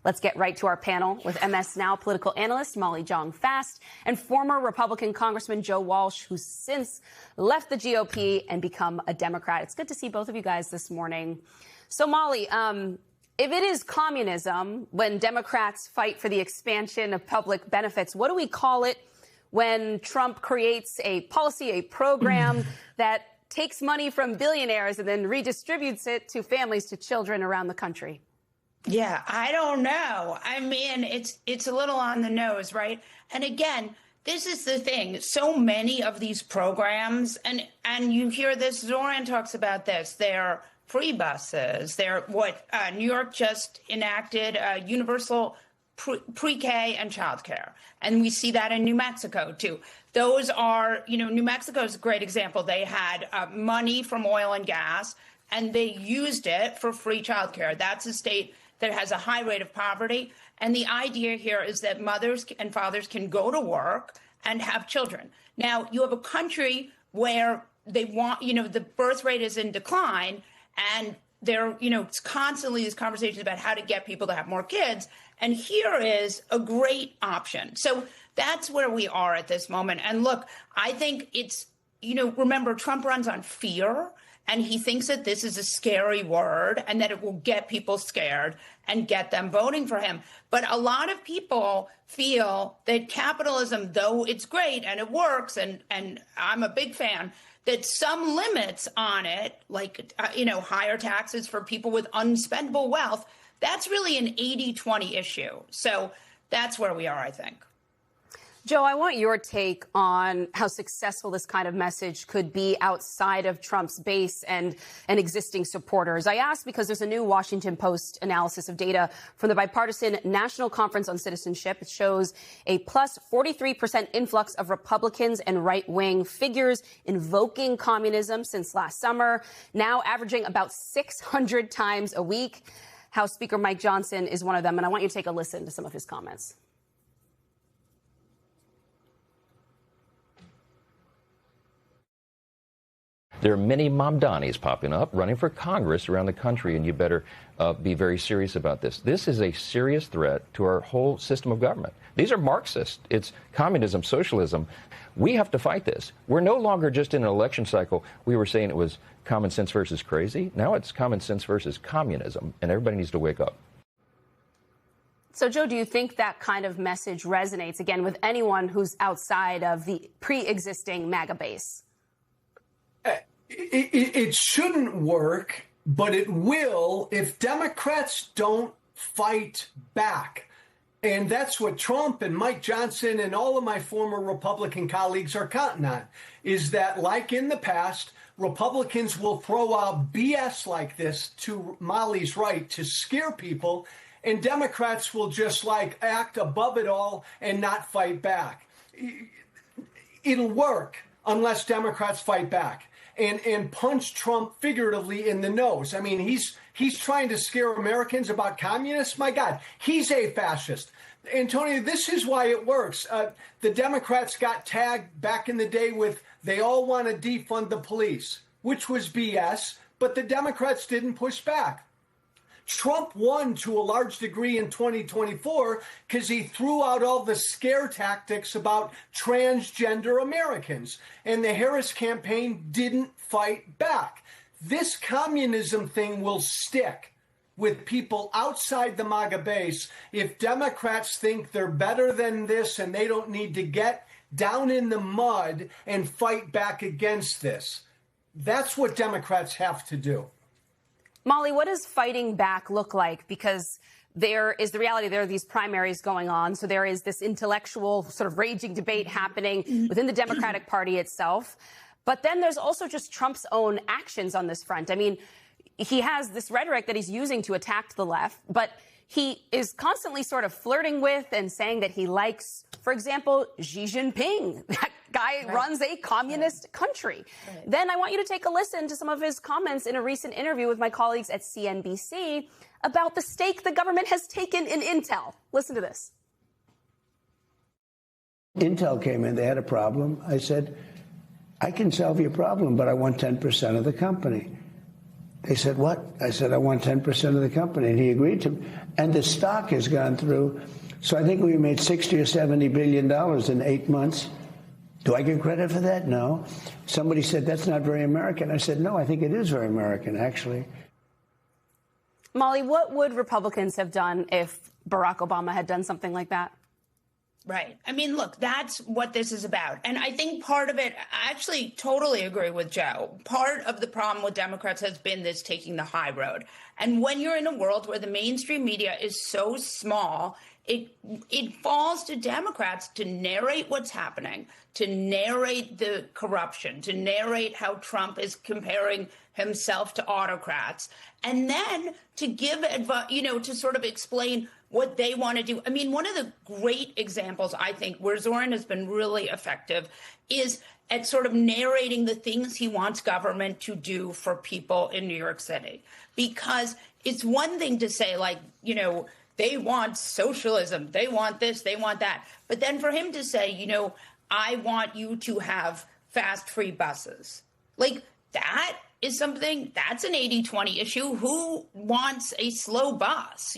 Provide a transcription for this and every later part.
Let's get right to our panel with MS Now political analyst Molly Jong-Fast and former Republican Congressman Joe Walsh, who's since left the GOP and become a Democrat. It's good to see both of you guys this morning. So, Molly, if it is communism when Democrats fight for the expansion of public benefits, what do we call it when Trump creates a policy, a program that takes money from billionaires and then redistributes it to families, to children around the country? Yeah, I don't know. I mean, it's a little on the nose, right? And again, this is the thing. So many of these programs, and you hear this, Zoran talks about this, they're free buses. They're what New York just enacted, universal pre-K and childcare. And we see that in New Mexico, too. Those are, New Mexico is a great example. They had money from oil and gas, and they used it for free childcare. That's a state that has a high rate of poverty. And the idea here is that mothers and fathers can go to work and have children. Now, you have a country where they want, the birth rate is in decline, and there, it's constantly these conversations about how to get people to have more kids. And here is a great option. So that's where we are at this moment. And look, I think it's, remember, Trump runs on fear. And he thinks that this is a scary word and that it will get people scared and get them voting for him. But a lot of people feel that capitalism, though it's great and it works, and I'm a big fan, that some limits on it, like, higher taxes for people with unspendable wealth, that's really an 80-20 issue. So that's where we are, I think. Joe, I want your take on how successful this kind of message could be outside of Trump's base and existing supporters. I ask because there's a new Washington Post analysis of data from the Bipartisan National Conference on Citizenship. It shows a plus 43% influx of Republicans and right-wing figures invoking communism since last summer, now averaging about 600 times a week. House Speaker Mike Johnson is one of them, and I want you to take a listen to some of his comments. There are many Mamdanis popping up, running for Congress around the country, and you better be very serious about this. This is a serious threat to our whole system of government. These are Marxist. It's communism, socialism. We have to fight this. We're no longer just in an election cycle. We were saying it was common sense versus crazy. Now it's common sense versus communism, and everybody needs to wake up. So, Joe, do you think that kind of message resonates, again, with anyone who's outside of the pre-existing MAGA base? It shouldn't work, but it will if Democrats don't fight back. And that's what Trump and Mike Johnson and all of my former Republican colleagues are counting on, is that, like in the past, Republicans will throw out BS like this, to Molly's right, to scare people, and Democrats will just act above it all and not fight back. It'll work unless Democrats fight back and punch Trump figuratively in the nose. I mean, he's trying to scare Americans about communists. My God, he's a fascist. Antonio, this is why it works. The Democrats got tagged back in the day with they all want to defund the police, which was BS, but the Democrats didn't push back. Trump won to a large degree in 2024 because he threw out all the scare tactics about transgender Americans, and the Harris campaign didn't fight back. This communism thing will stick with people outside the MAGA base if Democrats think they're better than this and they don't need to get down in the mud and fight back against this. That's what Democrats have to do. Molly, what does fighting back look like? Because there is the reality, there are these primaries going on. So there is this intellectual sort of raging debate happening within the Democratic Party itself. But then there's also just Trump's own actions on this front. I mean, he has this rhetoric that he's using to attack the left, but he is constantly sort of flirting with and saying that he likes, for example, Xi Jinping. That guy runs a communist country. Then I want you to take a listen to some of his comments in a recent interview with my colleagues at CNBC about the stake the government has taken in Intel. Listen to this. Intel came in, they had a problem. I said, I can solve your problem, but I want 10% of the company. They said, what? I said, I want 10% of the company. And he agreed to. And the stock has gone through. So I think we made $60 or $70 billion in 8 months. Do I get credit for that? No. Somebody said, that's not very American. I said, no, I think it is very American, actually. Molly, what would Republicans have done if Barack Obama had done something like that? Right. I mean, look, that's what this is about. And I think part of it, I actually totally agree with Joe. Part of the problem with Democrats has been this taking the high road. And when you're in a world where the mainstream media is so small, it falls to Democrats to narrate what's happening, to narrate the corruption, to narrate how Trump is comparing himself to autocrats, and then to give advice, to sort of explain what they want to do. I mean, one of the great examples, I think, where Zoran has been really effective is at sort of narrating the things he wants government to do for people in New York City. Because it's one thing to say, like, they want socialism, they want this, they want that. But then for him to say, I want you to have fast, free buses. Like, that is something, that's an 80-20 issue. Who wants a slow bus?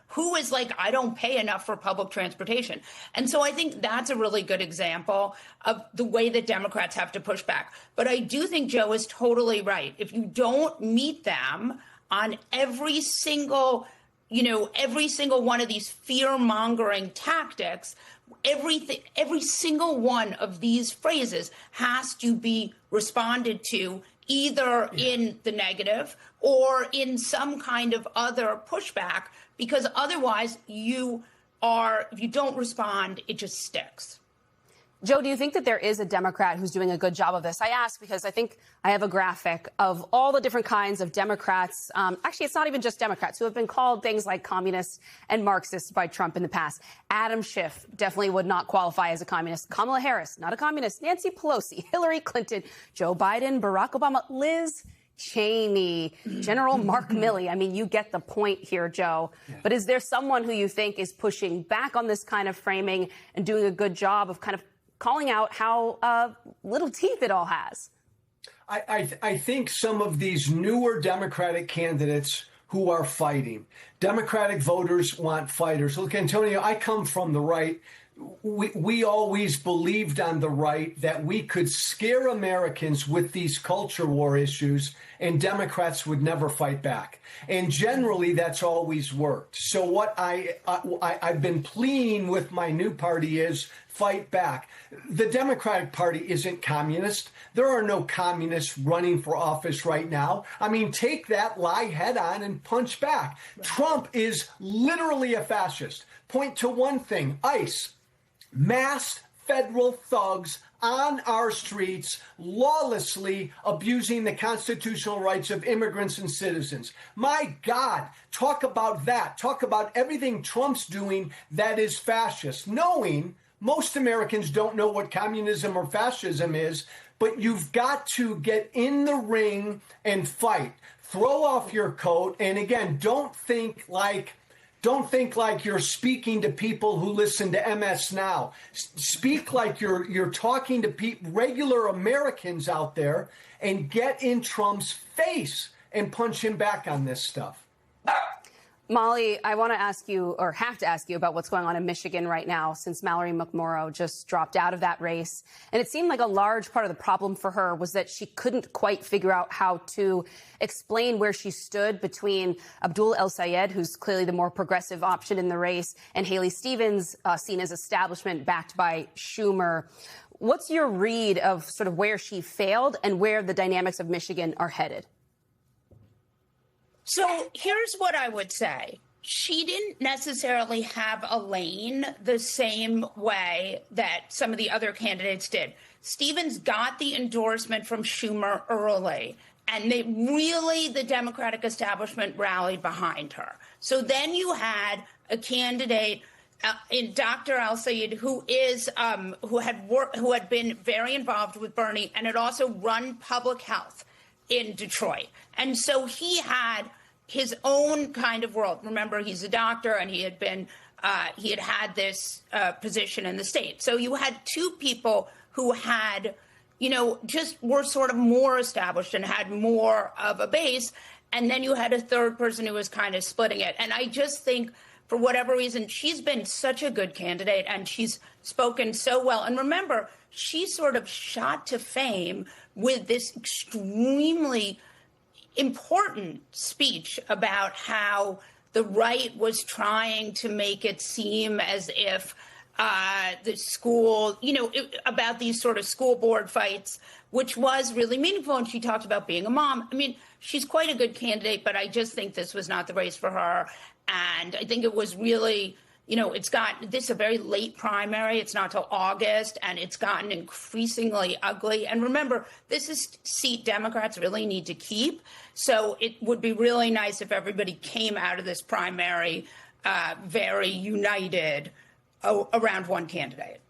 Who is like, I don't pay enough for public transportation? And so I think that's a really good example of the way that Democrats have to push back. But I do think Joe is totally right. If you don't meet them on every single one of these fear-mongering tactics, every single one of these phrases has to be responded to either in the negative or in some kind of other pushback, because otherwise if you don't respond, it just sticks. Joe, do you think that there is a Democrat who's doing a good job of this? I ask because I think I have a graphic of all the different kinds of Democrats. Actually, it's not even just Democrats who have been called things like communists and Marxists by Trump in the past. Adam Schiff definitely would not qualify as a communist. Kamala Harris, not a communist. Nancy Pelosi, Hillary Clinton, Joe Biden, Barack Obama, Liz Cheney, General Mark Milley. I mean, you get the point here, Joe. Yeah. But is there someone who you think is pushing back on this kind of framing and doing a good job of kind of calling out how little teeth it all has? I think some of these newer Democratic candidates who are fighting. Democratic voters want fighters. Look, Antonio, I come from the right. We always believed on the right that we could scare Americans with these culture war issues and Democrats would never fight back. And generally, that's always worked. So what I've been pleading with my new party is fight back. The Democratic Party isn't communist. There are no communists running for office right now. I mean, take that lie head on and punch back. Right. Trump is literally a fascist. Point to one thing, ICE. Masked federal thugs on our streets, lawlessly abusing the constitutional rights of immigrants and citizens. My God, talk about that. Talk about everything Trump's doing that is fascist, knowing most Americans don't know what communism or fascism is, but you've got to get in the ring and fight. Throw off your coat. And again, don't think like you're speaking to people who listen to MS Now. Speak like you're talking to regular Americans out there, and get in Trump's face and punch him back on this stuff. Molly, I want to ask you, or have to ask you, about what's going on in Michigan right now, since Mallory McMorrow just dropped out of that race. And it seemed like a large part of the problem for her was that she couldn't quite figure out how to explain where she stood between Abdul El-Sayed, who's clearly the more progressive option in the race, and Haley Stevens, seen as establishment backed by Schumer. What's your read of sort of where she failed and where the dynamics of Michigan are headed? So here's what I would say. She didn't necessarily have a lane the same way that some of the other candidates did. Stevens got the endorsement from Schumer early, and the Democratic establishment rallied behind her. So then you had a candidate in Dr. El-Sayed, who had been very involved with Bernie and had also run public health in Detroit. And so he had his own kind of world. Remember, he's a doctor, and he had this position in the state. So you had two people who had just were sort of more established and had more of a base. And then you had a third person who was kind of splitting it. And I just think, for whatever reason, she's been such a good candidate and she's spoken so well. And remember, she sort of shot to fame with this extremely important speech about how the right was trying to make it seem as if the school, about these sort of school board fights, which was really meaningful. And she talked about being a mom. I mean, she's quite a good candidate, but I just think this was not the race for her. And I think it was really, it's got this a very late primary. It's not till August, and it's gotten increasingly ugly. And remember, this is a seat Democrats really need to keep. So it would be really nice if everybody came out of this primary very united around one candidate.